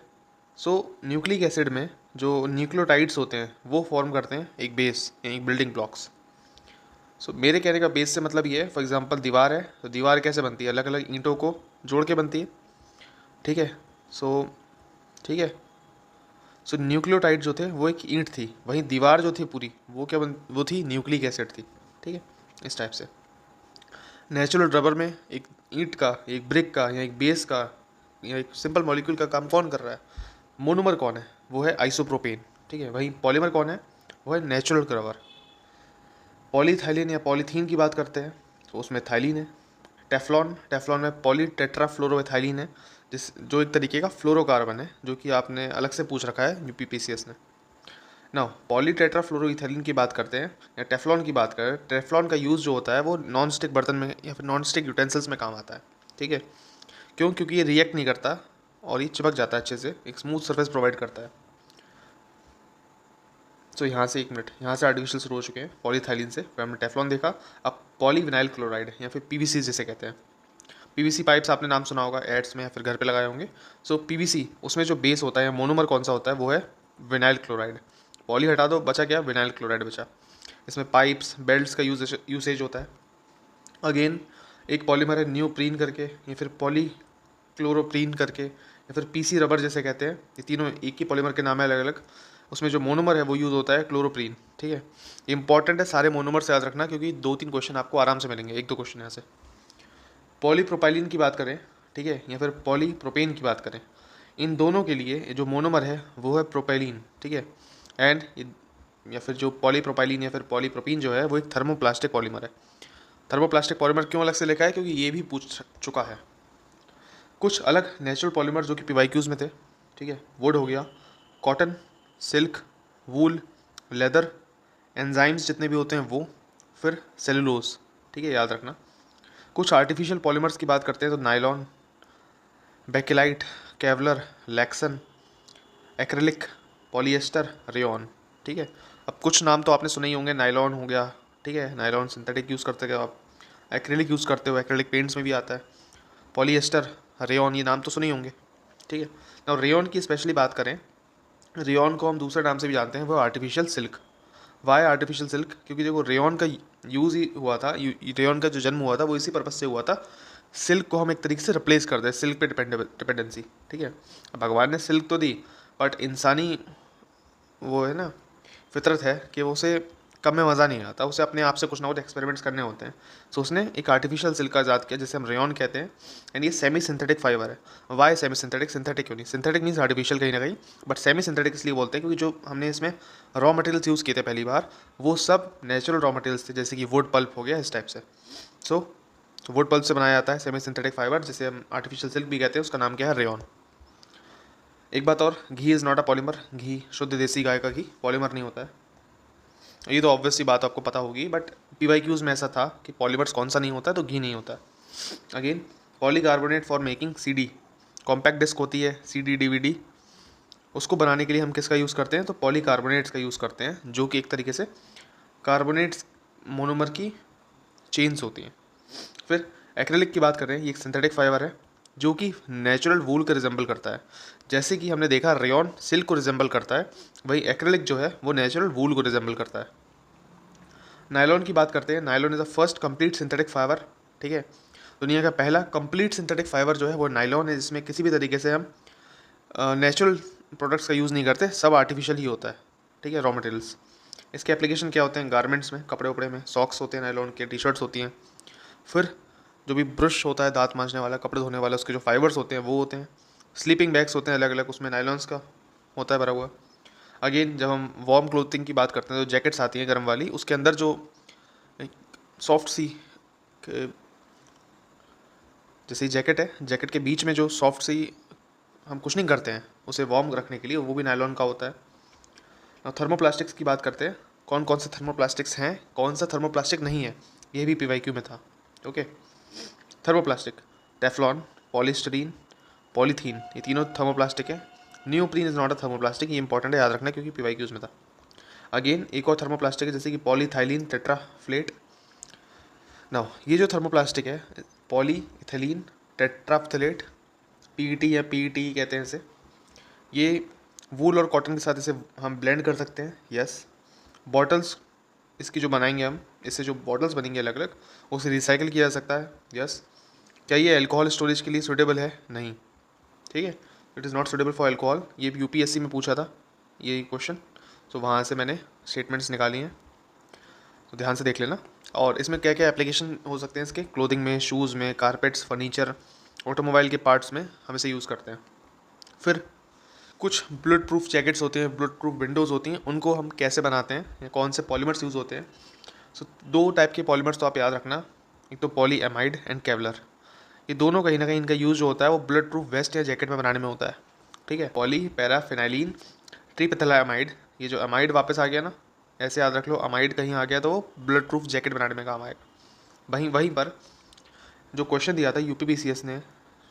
A: सो न्यूक्लिक एसिड में जो न्यूक्लियोटाइड्स होते हैं वो फॉर्म करते हैं एक बेस, एक बिल्डिंग ब्लॉक्स। सो मेरे कहने का बेस से मतलब ये है, फॉर एग्जांपल दीवार है, तो दीवार कैसे बनती है, अलग अलग ईंटों को जोड़ के बनती है। ठीक है, सो ठीक है, सो न्यूक्लियोटाइड जो थे वो एक ईंट थी, वहीं दीवार जो थी पूरी वो क्या वो थी न्यूक्लिक एसिड थी। ठीक है, इस टाइप से नेचुरल रबर में एक ईंट का, एक ब्रिक का या एक बेस का या एक सिंपल मॉलिक्यूल का काम कौन कर रहा है, मोनोमर कौन है, वो है आइसोप्रोपेन। ठीक है, वहीं पॉलीमर कौन है, वो है नेचुरल रबर। पॉलीथाइलिन या पॉलीथीन की बात करते हैं तो उसमें थाइलिन है। टेफ्लॉन, टेफ्लॉन में पॉली टेट्राफ्लोरोएथाइलिन है, जो एक तरीके का फ्लोरोकार्बन है, जो कि आपने अलग से पूछ रखा है यूपीपीसीएस ने। ना पॉली टेट्राफ्लोरोइथाइलिन की बात करते हैं या टेफ्लॉन की बात करें, टेफ्लॉन का यूज़ जो होता है वो नॉन स्टिक बर्तन में या फिर नॉन स्टिक यूटेंसिल्स में काम आता है। ठीक है, क्यों, क्योंकि ये रिएक्ट नहीं करता और ये चिपक जाता है अच्छे से, एक स्मूथ सर्फेस प्रोवाइड करता है। तो यहाँ से एक मिनट, यहाँ से आर्टिफिशियल शुरू हो चुके हैं पॉलीथाइलिन से, फिर हमने टेफ्लॉन देखा, अब पॉलीविनाइल क्लोराइड या फिर पीवीसी जिसे कहते हैं। पीवीसी पाइप्स आपने नाम सुना होगा एड्स में या फिर घर पे लगाए होंगे। सो पीवीसी, उसमें जो बेस होता है या मोनोमर कौन सा होता है, वो है विनाइल क्लोराइड। पॉली हटा दो, बचा क्या, विनाइल क्लोराइड बचा। इसमें पाइप्स बेल्ट्स का यूसेज होता है। अगेन एक पॉलीमर है न्यूप्रीन करके या फिर पॉली क्लोरोप्रीन करके या फिर पीसी रबर जैसे कहते हैं, ये तीनों एक ही पॉलीमर के नाम है अलग अलग। उसमें जो मोनोमर है वो यूज़ होता है क्लोरोप्रीन। ठीक है, इंपॉर्टेंट है सारे मोनोमर से याद रखना, क्योंकि 2-3 क्वेश्चन आपको आराम से मिलेंगे, 1-2 क्वेश्चन यहाँ से। पॉलीप्रोपाइलिन की बात करें, ठीक है, या फिर पॉलीप्रोपेन की बात करें, इन दोनों के लिए जो मोनोमर है वो है प्रोपाइलिन। ठीक है, एंड या फिर जो पॉलीप्रोपाइलिन या फिर पॉलीप्रोपीन जो है वो एक थर्मोप्लास्टिक पॉलीमर है। थर्मोप्लास्टिक पॉलीमर क्यों अलग से लिखा है, क्योंकि ये भी पूछ चुका है। कुछ अलग नेचुरल पॉलीमर जो कि पीवाईक्यूज में थे, ठीक है, वुड हो गया, कॉटन, सिल्क, वूल, लेदर, एंजाइम्स जितने भी होते हैं वो, फिर सेलुलोज। ठीक है, याद रखना। कुछ आर्टिफिशियल पॉलीमर्स की बात करते हैं तो nylon, Bakelite, Kevlar, Lexan, acrylic, polyester, rayon. ठीक है, अब कुछ नाम तो आपने सुने ही होंगे, नायलॉन हो गया, ठीक है, नायलॉन सिंथेटिक यूज़ करते हो आप, एक्रेलिक यूज़ करते हो, एक्रेलिक पेंट्स में भी आता है, पॉलिएस्टर, रेयॉन, ये नाम तो सुने ही होंगे। ठीक है, और रेयॉन की स्पेशली बात करें, रेयॉन को हम दूसरे नाम से भी जानते हैं, वो artificial silk. Why artificial silk, क्योंकि देखो रेयॉन का यूज़ ही हुआ था, रेयॉन का जो जन्म हुआ था वो इसी पर्पज़ से हुआ था, सिल्क को हम एक तरीके से रिप्लेस कर दें, सिल्क पे डिपेंडेंसी। ठीक है, भगवान ने सिल्क तो दी, बट इंसानी वो है ना, फितरत है कि वो उसे कम में मज़ा नहीं आता, उसे अपने आप से कुछ ना कुछ एक्सपेरिमेंट्स करने होते हैं। सो उसने एक आर्टिफिशियल सिल्क का ईजाद किया जिसे हम रेयॉन कहते हैं, एंड ये सेमी सिंथेटिक फाइबर है। वाई सेमी सिंथेटिक, सिंथेटिक क्यों नहीं, सिंथेटिक मीन्स आर्टिफिशियल कहीं ना कहीं, बट सेमी सिंथेटिक इसलिए बोलते हैं क्योंकि जो हमने इसमें रॉ मटेरियल्स यूज़ किए थे पहली बार, वो सब नेचुरल रॉ मटेरियल्स थे, जैसे कि वुड पल्प हो गया, इस टाइप से। सो वुड पल्प से बनाया जाता है सेमी सिंथेटिक फाइबर, जिसे हम आर्टिफिशियल सिल्क भी कहते हैं, उसका नाम क्या है, रेयॉन। एक बात और, घी इज़ नॉट अ पॉलीमर, घी शुद्ध देसी गाय का घी पॉलीमर नहीं होता है। ये तो ऑब्वियस सी बात आपको पता होगी, बट पीवाईक्यूज़ में ऐसा था कि पॉलीमर्स कौन सा नहीं होता है, तो घी नहीं होता है। Again polycarbonate for making CD, compact disc होती है CD DVD, उसको बनाने के लिए हम किसका यूज़ करते हैं, तो पॉलीकार्बोनेट्स का यूज़ करते हैं, जो कि एक तरीके से कार्बोनेट्स मोनोमर की चेन्स होती हैं। फिर एक्रेलिक की बात कर रहे हैं, ये एक सिंथेटिक फाइबर है जो कि नेचुरल वूल को रिजेंबल करता है। जैसे कि हमने देखा रेयॉन सिल्क को रिजेंबल करता है, वही एक्रेलिक जो है वो नेचुरल वूल को रिजेंबल करता है। नायलॉन की बात करते हैं, nylon is the first complete synthetic fibre, ठीक है। दुनिया का पहला कंप्लीट सिंथेटिक फाइबर जो है वो नायलॉन है, जिसमें किसी भी तरीके से हम नेचुरल प्रोडक्ट्स का यूज़ नहीं करते, सब आर्टिफिशियल ही होता है, ठीक है, रॉ मटेरियल्स। इसके एप्लीकेशन क्या होते हैं, गारमेंट्स में, कपड़े उपड़े में, सॉक्स होते हैं नायलॉन के, टी शर्ट्स होती हैं। फिर जो भी ब्रश होता है दांत मांजने वाला, कपड़े धोने वाला, उसके जो फाइबर्स होते हैं वो होते हैं। स्लीपिंग बैग्स होते हैं अलग अलग, उसमें नायलॉन्स का होता है भरा हुआ। अगेन जब हम वार्म क्लोथिंग की बात करते हैं, तो जैकेट्स आती हैं गर्म वाली, उसके अंदर जो सॉफ्ट सी, जैसे जैकेट है, जैकेट के बीच में जो सॉफ्ट सी हम कुछ नहीं करते हैं उसे वार्म रखने के लिए, वो भी नायलॉन का होता है। और थर्मोप्लास्टिक्स की बात करते हैं, कौन कौन से थर्मोप्लास्टिक्स हैं, कौन सा थर्मोप्लास्टिक नहीं है, ये भी PYQ में था। ओके, थर्मोप्लास्टिक, टेफ्लॉन, पॉलीस्टरीन, पॉलीथीन, ये तीनों थर्मोप्लास्टिक है। Neoprene is not a thermoplastic, ये इंपॉर्टेंट है, याद रखना क्योंकि PYQs में था। अगेन एक और थर्मोप्लास्टिक है जैसे कि पॉलीथाइलिन टेट्राफ्लेट। नाउ ये जो थर्मोप्लास्टिक है, पॉलीइथिलीन टेट्राफ्थलेट, PET या PET कहते हैं इसे, ये वूल और कॉटन के साथ इसे हम ब्लेंड कर सकते हैं। यस, बॉटल्स इसकी जो बनाएंगे हम, इससे जो बॉटल्स बनेंगे अलग अलग, उसे रिसाइकिल किया जा सकता है। यस, क्या ये अल्कोहल स्टोरेज के लिए सूटेबल है, नहीं, ठीक है, it is not suitable for alcohol. ये UPSC में पूछा था ये क्वेश्चन, तो वहाँ से मैंने स्टेटमेंट्स निकाली हैं, तो ध्यान से देख लेना। और इसमें क्या क्या एप्लीकेशन हो सकते हैं इसके, क्लोथिंग में, शूज़ में, कारपेट्स, फर्नीचर, ऑटोमोबाइल के पार्ट्स में हम इसे यूज़ करते हैं। फिर कुछ बुलेट प्रूफ जैकेट्स होते हैं, बुलेट प्रूफ विंडोज़ होती हैं, उनको हम कैसे बनाते हैं या कौन से पॉलीमर्स यूज़ होते हैं। सो 2 टाइप के पॉलीमर्स तो आप याद रखना, एक तो पॉलीएमाइड एंड केवलर। ये दोनों कहीं ना कहीं इनका यूज़ जो होता है वो बुलेट प्रूफ वेस्ट या जैकेट में बनाने में होता है, ठीक है। पॉली पैराफिनाइलिन ट्रिपेथाइलामाइड, ये जो अमाइड वापस आ गया ना, ऐसे याद रख लो, अमाइड कहीं आ गया तो वो बुलेट प्रूफ जैकेट बनाने में काम आएगा। वहीं पर जो क्वेश्चन दिया था UPPCS ने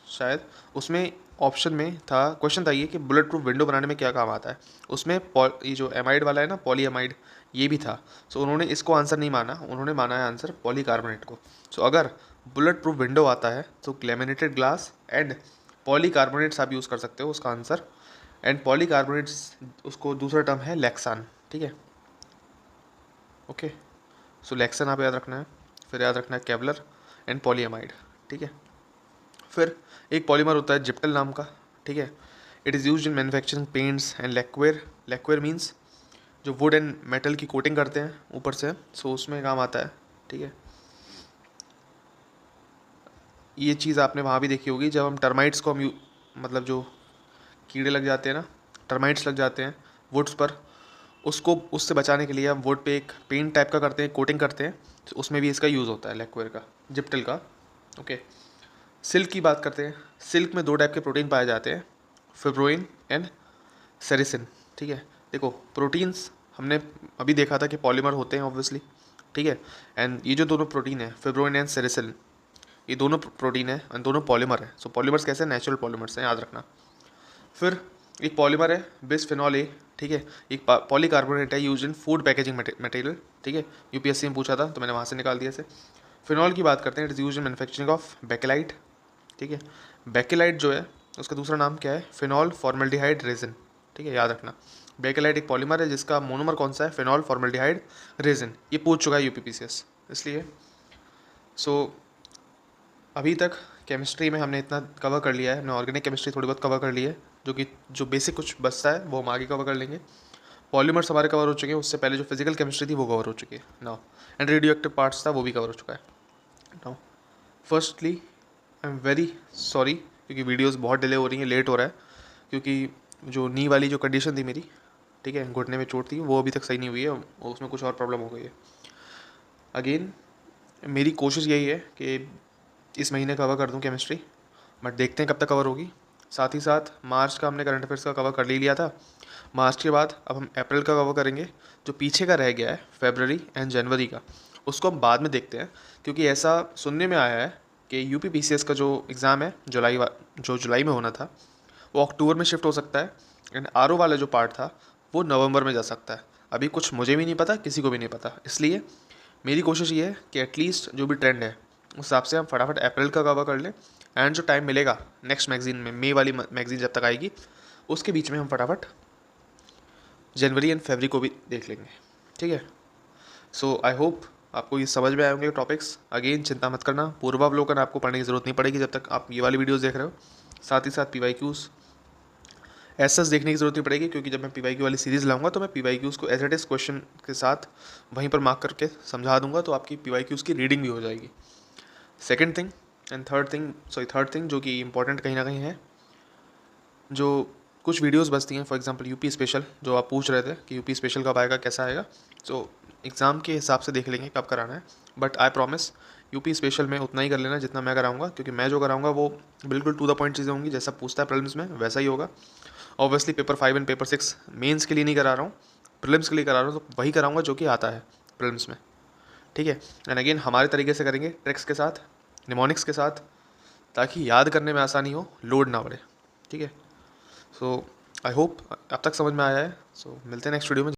A: शायद, उसमें ऑप्शन में था, क्वेश्चन था ये कि बुलेट प्रूफ विंडो बनाने में क्या काम आता है, उसमें ये जो एमाइड वाला है ना, पॉलीएमाइड, ये भी था। सो उन्होंने इसको आंसर नहीं माना, उन्होंने माना है आंसर पॉलीकार्बोनेट को। सो अगर बुलेट प्रूफ विंडो आता है तो लैमिनेटेड ग्लास एंड पॉलीकार्बोनेट्स आप यूज़ कर सकते हो उसका आंसर, एंड पॉलीकार्बोनेट्स उसको दूसरा टर्म है लेक्सान, ठीक है। ओके, सो लेक्सान आप याद रखना है, फिर याद रखना है केवलर एंड पॉलीएमाइड, ठीक है। फिर एक पॉलीमर होता है जिप्टल नाम का, ठीक है। It is used in manufacturing paints and lacquer. Lacquer means जो वुड एंड मेटल की कोटिंग करते हैं ऊपर से, सो उसमें काम आता है, ठीक है। ये चीज़ आपने वहाँ भी देखी होगी, जब हम टर्माइट्स को हम मतलब जो कीड़े लग जाते हैं ना, टर्माइट्स लग जाते हैं वुड्स पर, उसको उससे बचाने के लिए हम वुड पे एक पेंट टाइप का करते हैं, कोटिंग करते हैं, तो उसमें भी इसका यूज़ होता है लैक्वेयर का, जिप्टल का। ओके, सिल्क की बात करते हैं। सिल्क में 2 टाइप के प्रोटीन पाए जाते हैं, फिब्रोइन एंड सेरिसिन, ठीक है। देखो प्रोटीन्स हमने अभी देखा था कि पॉलीमर होते हैं ऑब्वियसली, ठीक है। एंड ये जो दोनों प्रोटीन है, फिब्रोइन एंड सेरिसिन, ये दोनों प्रोटीन है एंड दोनों पॉलीमर है। सो पॉलीमर्स कैसे, नेचुरल पॉलीमर्स हैं, याद रखना। फिर एक पॉलीमर है बिस्फेनॉल ए, ठीक है। एक पॉलीकार्बोनेट है use in food packaging material, ठीक है, UPSC में पूछा था तो मैंने वहाँ से निकाल दिया इसे। फिनॉल की बात करते हैं, it is use in manufacturing of bakelite, ठीक है। बेकेलाइट जो है उसका दूसरा नाम क्या है, फिनॉल फॉर्मल्डिहाइड रेजिन, ठीक है, याद रखना। बेकेलाइट एक पॉलीमर है जिसका मोनोमर कौन सा है, फिनॉल फॉर्मल्डिहाइड रेजिन। ये पूछ चुका है UPPCS, इसलिए सो अभी तक केमिस्ट्री में हमने इतना कवर कर लिया है, हमने ऑर्गेनिक केमिस्ट्री थोड़ी बहुत कवर कर ली है, जो बेसिक कुछ बचता है वो हम आगे कवर कर लेंगे। पॉलीमर्स हमारे कवर हो चुके हैं, उससे पहले जो फिजिकल केमिस्ट्री थी वो कवर हो चुकी है now, and radio active parts था वो भी कवर हो चुका है now. Firstly I am very sorry क्योंकि वीडियोस बहुत डिले हो रही हैं, लेट हो रहा है, क्योंकि जो नी वाली जो कंडीशन थी मेरी, ठीक है, घुटने में चोट थी, वो अभी तक सही नहीं हुई है, उसमें कुछ और प्रॉब्लम हो गई है। अगेन मेरी कोशिश यही है कि इस महीने कवर कर दूं केमिस्ट्री, बट देखते हैं कब तक कवर होगी। साथ ही साथ मार्च का हमने करंट अफेयर्स का कवर कर लिया था, मार्च के बाद अब हम अप्रैल का कवर करेंगे, जो पीछे का रह गया है फरवरी एंड जनवरी का, उसको हम बाद में देखते हैं, क्योंकि ऐसा सुनने में आया है कि यूपीपीसीएस का जो एग्ज़ाम है जो जुलाई में होना था वो अक्टूबर में शिफ्ट हो सकता है, एंड आरओ वाला जो पार्ट था वो नवंबर में जा सकता है। अभी कुछ मुझे भी नहीं पता, किसी को भी नहीं पता, इसलिए मेरी कोशिश ये है कि एटलीस्ट जो भी ट्रेंड है उस हिसाब से हम फटाफट अप्रैल का कवर कर लें, एंड जो टाइम मिलेगा नेक्स्ट मैगज़ीन में, मई वाली मैगज़ीन जब तक आएगी उसके बीच में हम फटाफट जनवरी एंड फरवरी को भी देख लेंगे। ठीक है, सो आई होप आपको ये समझ में आए होंगे टॉपिक्स। अगेन चिंता मत करना, पूर्वावलोकन आपको पढ़ने की ज़रूरत नहीं पड़ेगी जब तक आप ये वाली वीडियोस देख रहे हो। साथ ही साथ PYQs एस देखने की ज़रूरत नहीं पड़ेगी, क्योंकि जब मैं PYQ वाली सीरीज़ लाऊंगा तो मैं PYQs को एज इट इज़ क्वेश्चन के साथ वहीं पर मार्क करके समझा दूंगा, तो आपकी PYQs की रीडिंग भी हो जाएगी। Second thing and third thing जो कि इंपॉर्टेंट कहीं ना कहीं है, जो कुछ वीडियोस बचती हैं, फॉर एग्जांपल यूपी स्पेशल, जो आप पूछ रहे थे कि यूपी स्पेशल कब आएगा, कैसा आएगा, तो एग्ज़ाम के हिसाब से देख लेंगे कब कराना है। But I promise UP special में उतना ही कर लेना जितना मैं कराऊंगा, क्योंकि मैं जो कराऊंगा वो बिल्कुल टू द पॉइंट चीज़ें होंगी, जैसा पूछता है प्रीलिम्स में वैसा ही होगा। Obviously paper 5 and paper 6 mains के लिए नहीं करा रहा हूँ, प्रीलिम्स के लिए करा रहा हूँ, तो वही कराऊंगा जो कि आता है प्रीलिम्स में। ठीक है, एंड अगेन हमारे तरीके से करेंगे, ट्रिक्स के साथ, निमोनिक्स के साथ, ताकि याद करने में आसानी हो, लोड ना बढ़े। ठीक है, सो आई होप अब तक समझ में आया है। सो मिलते हैं नेक्स्ट वीडियो में।